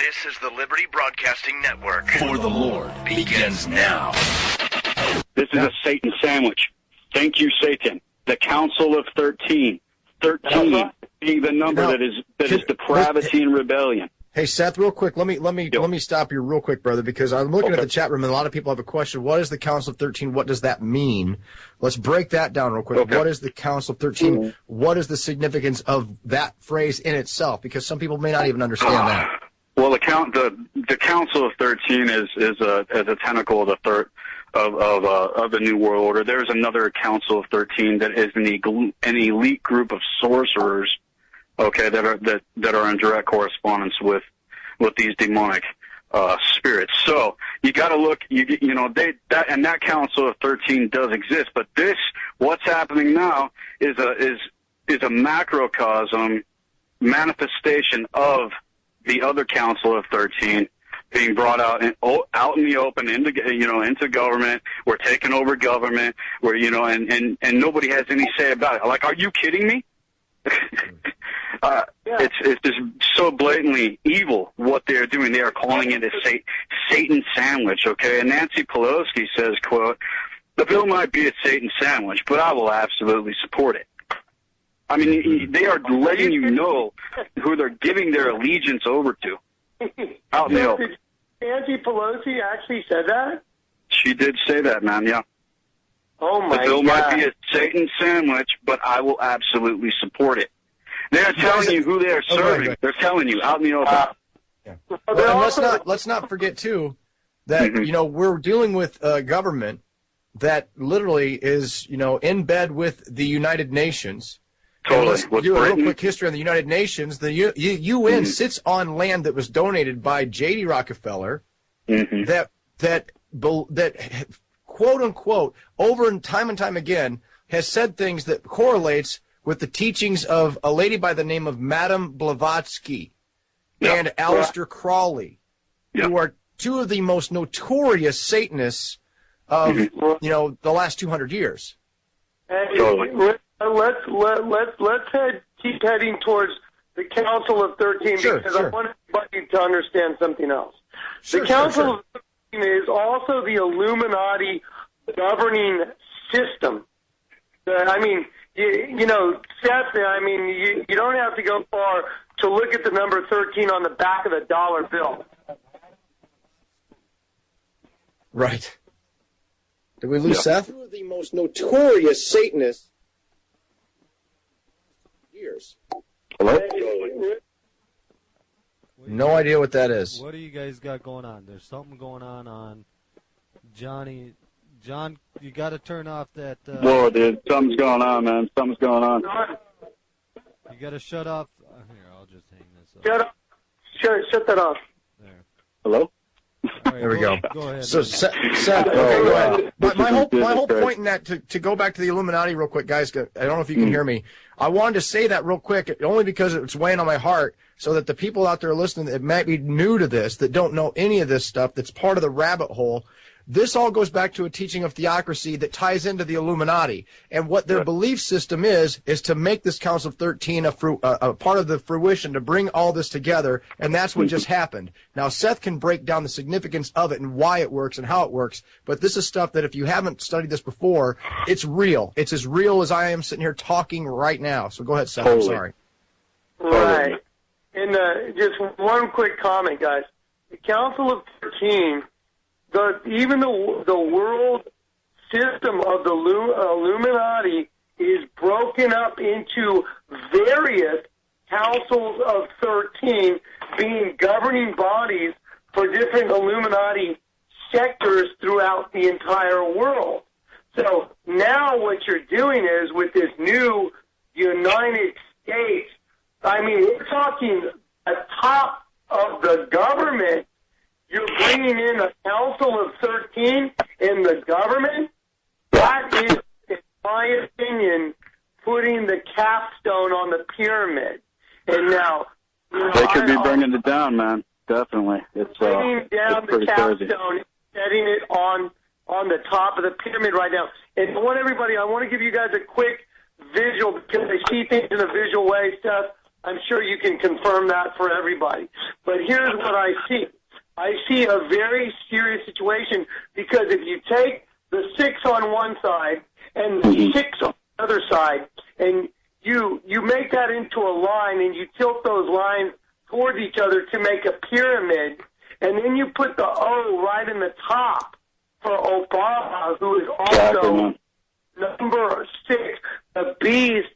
This is the Liberty Broadcasting Network. For the Lord begins now. This is a Satan sandwich. Thank you, Satan. The Council of 13. 13 being the number that is depravity and rebellion. Hey, Seth, real quick, let me stop you real quick, brother, because I'm looking at the chat room and a lot of people have a question. What is the Council of 13? What does that mean? Let's break that down real quick. Okay. What is the Council of 13? Mm-hmm. What is the significance of that phrase in itself? Because some people may not even understand that. Well, the Council of 13 is a tentacle of the of the New World Order. There's another Council of 13 that is an elite group of sorcerers, okay, that are in direct correspondence with these demonic spirits. So you got to look, that Council of 13 does exist, but what's happening now is a macrocosm manifestation of the other Council of 13 being brought out in the open into government. We're taking over government. And nobody has any say about it. Like, are you kidding me? It's just so blatantly evil what they're doing. They are calling it a Satan sandwich. Okay, and Nancy Pelosi says, "quote The bill might be a Satan sandwich, but I will absolutely support it." I mean, they are letting you know who they're giving their allegiance over to. Out in the open. Nancy Pelosi actually said that? She did say that, man, yeah. Oh, my God. The bill might be a Satan sandwich, but I will absolutely support it. They're telling you who they are serving. Right. They're telling you out in the open. And let's not forget, too, that, we're dealing with a government that literally is, in bed with the United Nations. Totally. Let's do a real quick history on the United Nations. The UN sits on land that was donated by J.D. Rockefeller, that quote unquote over and time again has said things that correlates with the teachings of a lady by the name of Madame Blavatsky and Aleister Crowley, who are two of the most notorious Satanists of the last 200 years. Totally. Let's keep heading towards the Council of 13 because I want everybody to understand something else. The Council of 13 is also the Illuminati governing system. I mean, Seth, you don't have to go far to look at the number 13 on the back of the dollar bill. Right. Did we lose Seth? Two of the most notorious Satanists. Years. Hello? No idea what that is. What do you guys got going on? There's something going on Johnny. John, you got to turn off that. Whoa, dude. Something's going on, man. Something's going on. You got to shut off. Here, I'll just hang this up. Shut that off. There. Hello? Right, there we go. Go ahead. So, Seth, okay, go ahead. But my whole point in that, to go back to the Illuminati real quick, guys, I don't know if you can hear me. I wanted to say that real quick, only because it's weighing on my heart, so that the people out there listening that might be new to this, that don't know any of this stuff, that's part of the rabbit hole, this all goes back to a teaching of theocracy that ties into the Illuminati. And what their belief system is to make this Council of 13 a part of the fruition, to bring all this together, and that's what just happened. Now, Seth can break down the significance of it and why it works and how it works, but this is stuff that if you haven't studied this before, it's real. It's as real as I am sitting here talking right now. So go ahead, Seth. I'm sorry. Right. And just one quick comment, guys. The Council of 13... Even the world system of the Illuminati is broken up into various councils of 13 being governing bodies for different Illuminati sectors throughout the entire world. So now what you're doing is with this new United States, we're talking a top of the government. You're bringing in a Council of 13 in the government? That is, in my opinion, putting the capstone on the pyramid. And now... they could be bringing it down, man. Definitely. It's bringing down it's the capstone, setting it on the top of the pyramid right now. And I want to give you guys a quick visual, because I see things in a visual way, stuff. I'm sure you can confirm that for everybody. But here's what I see. I see a very serious situation because if you take the 6 on one side and the 6 on the other side, and you make that into a line and you tilt those lines towards each other to make a pyramid, and then you put the O right in the top for Obama, who is also number 6, the beast.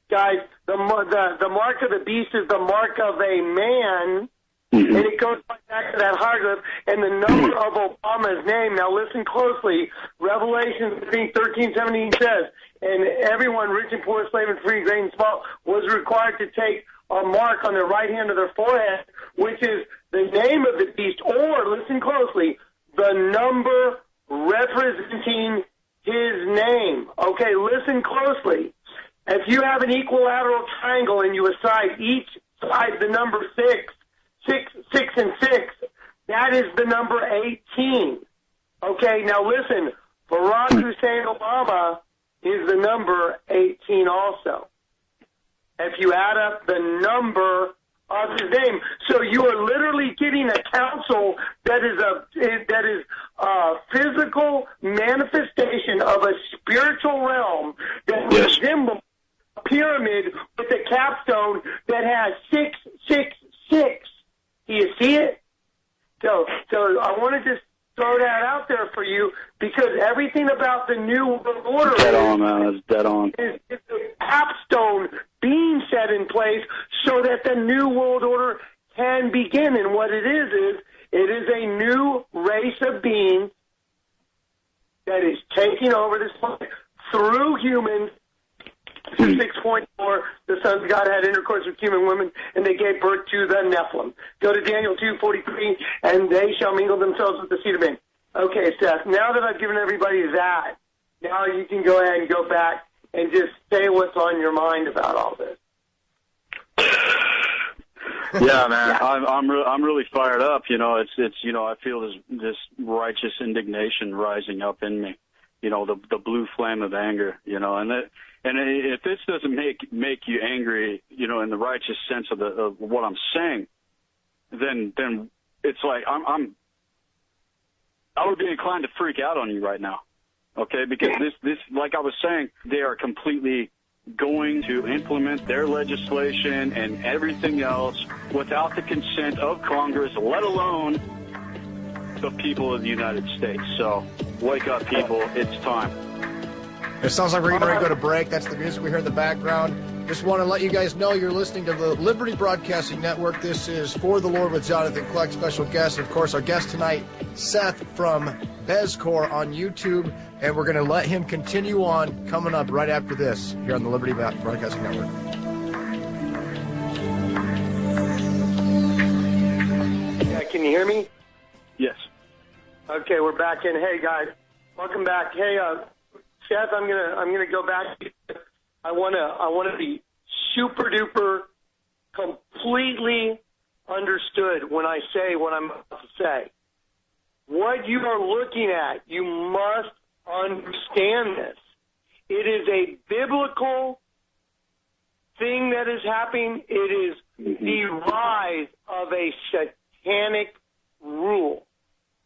Guys, the mark of the beast is the mark of a man, and it goes back to that hieroglyph, and the number of Obama's name. Now listen closely. Revelation 13:17 says, and everyone, rich and poor, slave and free, great and small, was required to take a mark on their right hand of their forehead, which is the name of the beast, or, listen closely, the number representing his name. Okay, listen closely. If you have an equilateral triangle and you assign each side the number 6, 6, and 6, that is the number 18. Okay, now listen, Barack Hussein Obama is the number 18 also. If you add up the number of his name, so you are literally getting a council that is a physical manifestation of a spiritual realm that resembles a pyramid with a capstone that has 666. Do you see it? So I want to just throw that out there for you because everything about the New World Order dead on, man. It's dead on. Is a capstone being set in place so that the New World Order can begin. And what it is a new race of beings that is taking over this planet through humans. 6.4, the sons of God had intercourse with human women, and they gave birth to the Nephilim. Go to Daniel 2:43, and they shall mingle themselves with the seed of men. Okay, Seth, now that I've given everybody that, now you can go ahead and go back and just say what's on your mind about all this. Yeah, man, I'm really fired up. You know, it's I feel this righteous indignation rising up in me. You know, the blue flame of anger. You know, and if this doesn't make you angry, you know, in the righteous sense of what I'm saying, then it's like I would be inclined to freak out on you right now, okay? Because this, like I was saying, they are completely going to implement their legislation and everything else without the consent of Congress, let alone the people of the United States. So wake up, people. It's time. It sounds like we're getting ready to go to break. That's the music we hear in the background. Just want to let you guys know you're listening to the Liberty Broadcasting Network. This is For the Lord with Jonathan Kleck, special guest. Of course, our guest tonight, Seth from BezCorp on YouTube. And we're going to let him continue on coming up right after this here on the Liberty Broadcasting Network. Yeah, can you hear me? Yes. Okay, we're back in. Hey, guys, welcome back. Hey, Seth, I'm gonna go back. I wanna be super duper completely understood when I say what I'm about to say. What you are looking at, you must understand this. It is a biblical thing that is happening. It is the rise of a satanic rule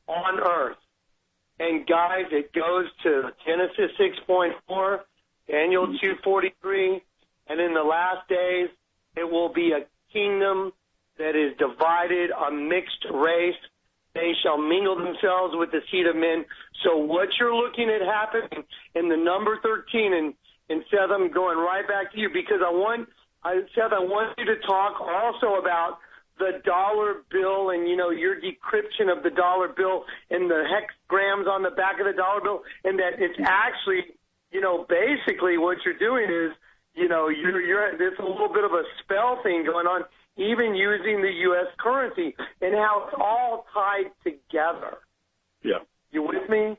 on earth. And guys, it goes to Genesis 6.4, Daniel 2:43, and in the last days, it will be a kingdom that is divided, a mixed race. They shall mingle themselves with the seed of men. So what you're looking at happening in the number 13, and Seth, I'm going right back to you because Seth, I want you to talk also about the dollar bill and, you know, your decryption of the dollar bill and the hexagrams on the back of the dollar bill, and that it's actually, you know, basically what you're doing is, you know, there's a little bit of a spell thing going on, even using the U.S. currency, and how it's all tied together. Yeah. You with me?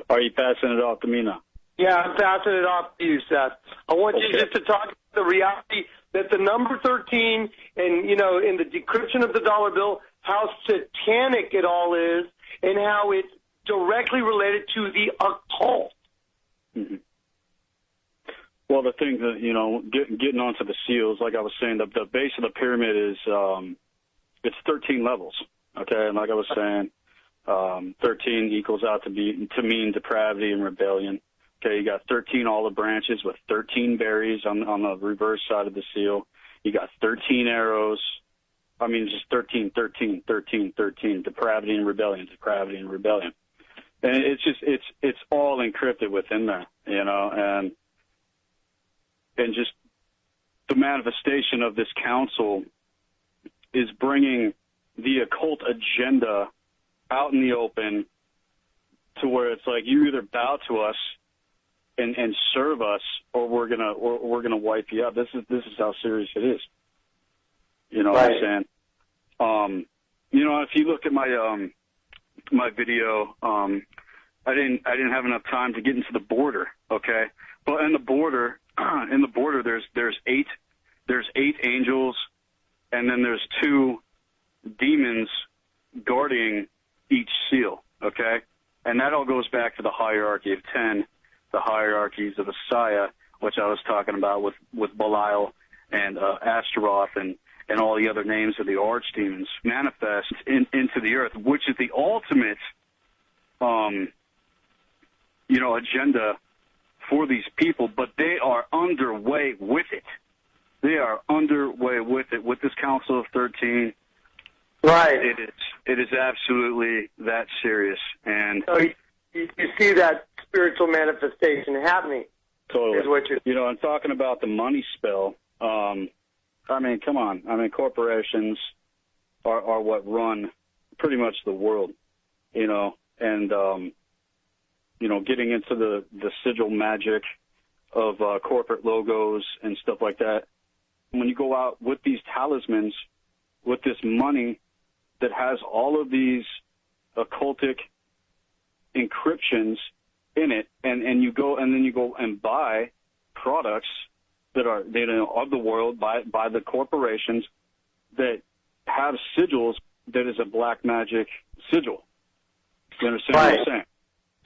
Are you passing it off to me now? Yeah, I'm passing it off to you, Seth. I want you just to talk about the reality that the number 13 and, you know, in the decryption of the dollar bill, how satanic it all is and how it's directly related to the occult. Mm-hmm. Well, the thing that, getting onto the seals, like I was saying, the base of the pyramid is, it's 13 levels. Okay. And like I was saying, 13 equals out to mean depravity and rebellion. Okay. You got 13 olive branches with 13 berries on the reverse side of the seal. You got 13 arrows. I mean, just 13, 13, 13, 13, depravity and rebellion, depravity and rebellion. And it's all encrypted within there, and just the manifestation of this council is bringing the occult agenda out in the open to where it's like you either bow to us and serve us, or we're gonna wipe you out. This is how serious it is. You know what I'm saying? If you look at my my video, I didn't have enough time to get into the border. Okay, but in the border, there's eight angels, and then there's 2 demons guarding each seal. Okay, and that all goes back to the hierarchy of 10, the hierarchies of Messiah, which I was talking about with Belial and Astaroth and all the other names of the archdemons manifest into the earth, which is the ultimate, agenda for these people. But they are underway with it. They are underway with it with this Council of 13. Right. It is absolutely that serious. And so you see that spiritual manifestation happening. Totally. Is what you're I'm talking about the money spell. I mean, come on. I mean, corporations are what run pretty much the world, and, getting into the sigil magic of corporate logos and stuff like that. When you go out with these talismans, with this money that has all of these occultic encryptions in it, and you go and buy products that are of the world by the corporations that have sigils that is a black magic sigil. You understand what I'm saying?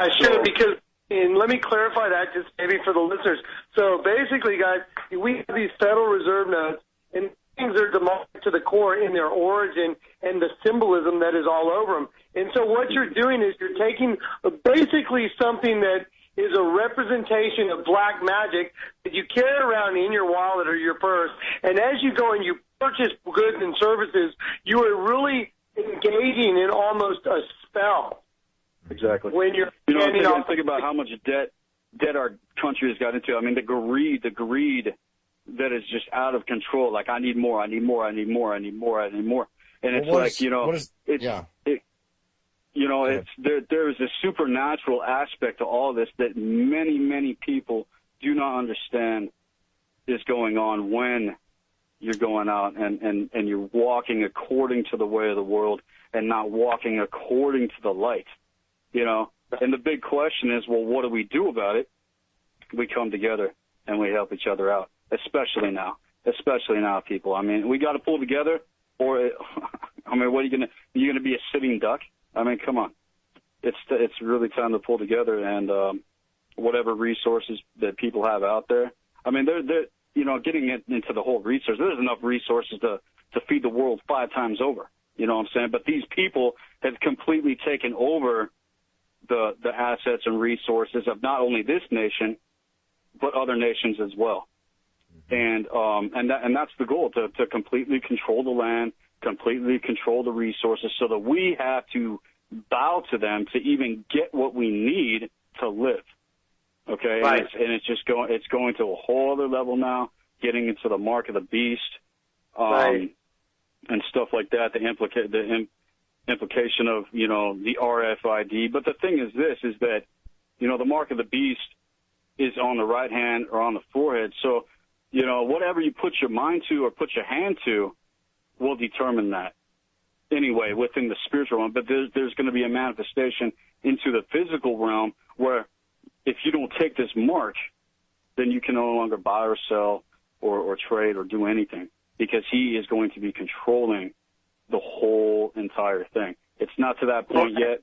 I should, because, and let me clarify that just maybe for the listeners. So basically, guys, we have these Federal Reserve notes, and things are demonic to the core in their origin and the symbolism that is all over them. And so what you're doing is you're taking basically something that is a representation of black magic that you carry around in your wallet or your purse, and as you go and you purchase goods and services, you are really engaging in almost a spell. Exactly. When you're think about how much debt our country has got into. I mean, the greed that is just out of control. Like, I need more, I need more, I need more, I need more, I need more. And it's there is a supernatural aspect to all this that many, many people do not understand is going on when you're going out and you're walking according to the way of the world and not walking according to the light. And the big question is, well, what do we do about it? We come together and we help each other out, especially now, people. I mean, we got to pull together, or, what are you going to be a sitting duck? I mean, come on. It's really time to pull together, and whatever resources that people have out there. I mean, they're getting into the whole resource. There's enough resources to feed the world 5 times over. You know what I'm saying? But these people have completely taken over the assets and resources of not only this nation, but other nations as well. And that's the goal, to completely control the land, completely control the resources, so that we have to bow to them to even get what we need to live. Okay, right. And it's going to a whole other level now, getting into the mark of the beast, right. and stuff like that. The implication of the RFID. But the thing is that the mark of the beast is on the right hand or on the forehead. So whatever you put your mind to or put your hand to will determine that. Anyway, within the spiritual realm, but there's going to be a manifestation into the physical realm where if you don't take this mark, then you can no longer buy or sell or trade or do anything, because he is going to be controlling the whole entire thing. It's not to that point yet,